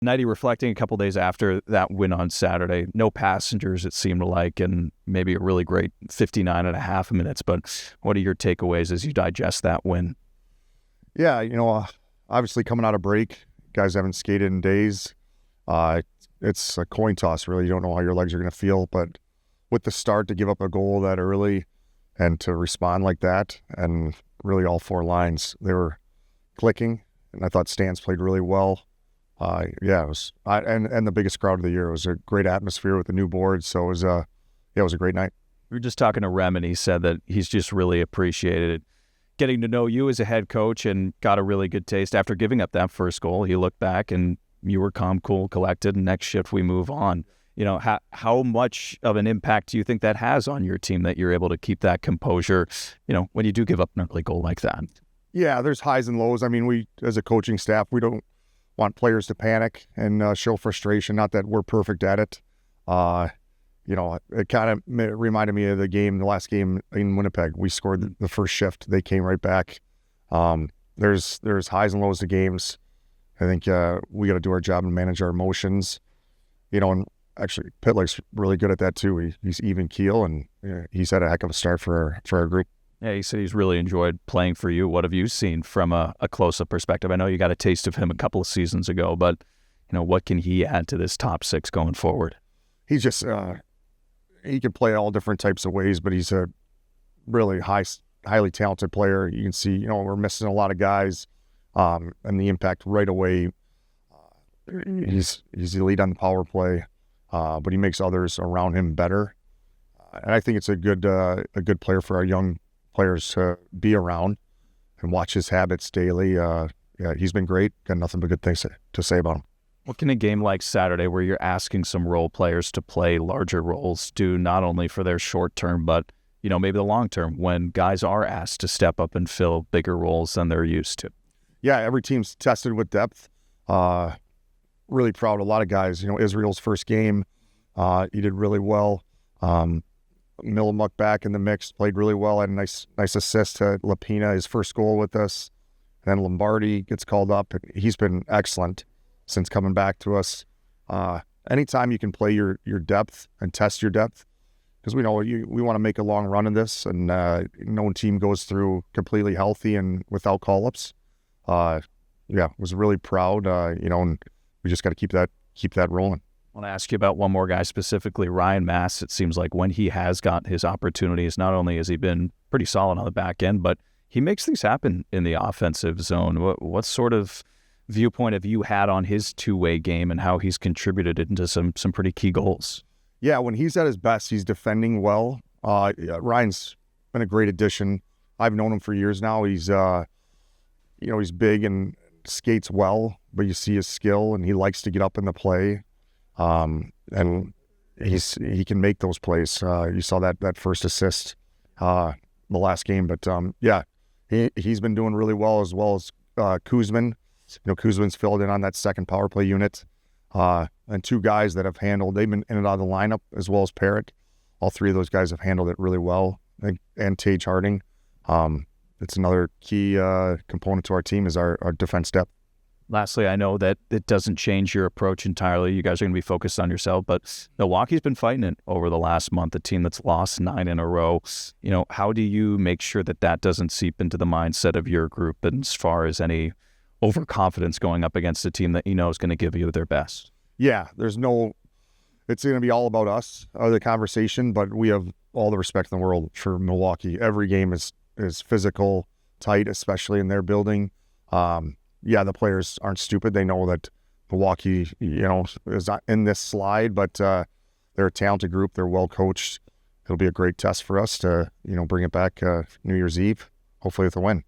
Nighty, reflecting a couple days after that win on Saturday, no passengers it seemed like, and maybe a really great 59 and a half minutes, but what are your takeaways as you digest that win? Yeah, obviously coming out of break, guys haven't skated in days. It's a coin toss, really. You don't know how your legs are going to feel, but with the start to give up a goal that early and to respond like that, and really all four lines, they were clicking, and I thought Stans played really well. It was and the biggest crowd of the year. It was a great atmosphere with the new board, so it was a great night. We were just talking to Rem, and he said that he's just really appreciated getting to know you as a head coach and got a really good taste. After giving up that first goal, he looked back and you were calm, cool, collected, and next shift we move on. How much of an impact do you think that has on your team that you're able to keep that composure, when you do give up an early goal like that? Yeah, there's highs and lows. I mean, we, as a coaching staff, we don't want players to panic and show frustration. Not that we're perfect at it. It kind of reminded me of the last game in Winnipeg. We scored the first shift. They came right back. There's highs and lows to games. I think we got to do our job and manage our emotions. And actually, Pitlick's really good at that too. He's even keel, and he's had a heck of a start for our group. Yeah, he said he's really enjoyed playing for you. What have you seen from a close-up perspective? I know you got a taste of him a couple of seasons ago, but what can he add to this top six going forward? He's just he can play all different types of ways, but he's a really highly talented player. You can see, we're missing a lot of guys, and the impact right away. He's elite on the power play, but he makes others around him better. And I think it's a good player for our young players to be around and watch his habits daily. He's been great. Got nothing but good things to say about him. What can a game like Saturday, where you're asking some role players to play larger roles, do not only for their short term, but maybe the long term, when guys are asked to step up and fill bigger roles than they're used to? Yeah, every team's tested with depth. Really proud of a lot of guys. Israel's first game, he did really well. Milamuk back in the mix, played really well. Had a nice assist to Lapina, his first goal with us. And then Lombardi gets called up. He's been excellent since coming back to us. Anytime you can play your depth and test your depth, because we know we want to make a long run in this, and no team goes through completely healthy and without call-ups. Was really proud, and we just got to keep that rolling. I want to ask you about one more guy specifically, Ryan Mass. It seems like when he has got his opportunities, not only has he been pretty solid on the back end, but he makes things happen in the offensive zone. What sort of viewpoint have you had on his two-way game and how he's contributed into some pretty key goals? Yeah, when he's at his best, he's defending well. Ryan's been a great addition. I've known him for years now. He's he's big and skates well, but you see his skill, and he likes to get up in the play. And he can make those plays. You saw that first assist the last game, but he's been doing really well as Kuzman. Kuzman's filled in on that second power play unit, and two guys that have handled. They've been in and out of the lineup as well as Parrott. All three of those guys have handled it really well. And Tage Harding. It's another key component to our team is our defense depth. Lastly, I know that it doesn't change your approach entirely. You guys are going to be focused on yourself, but Milwaukee's been fighting it over the last month, a team that's lost 9 in a row. How do you make sure that doesn't seep into the mindset of your group, and as far as any overconfidence going up against a team that is going to give you their best? Yeah, it's going to be all about us, the conversation, but we have all the respect in the world for Milwaukee. Every game is physical, tight, especially in their building. The players aren't stupid. They know that Milwaukee, is not in this slide, but they're a talented group. They're well coached. It'll be a great test for us to, bring it back New Year's Eve, hopefully with a win.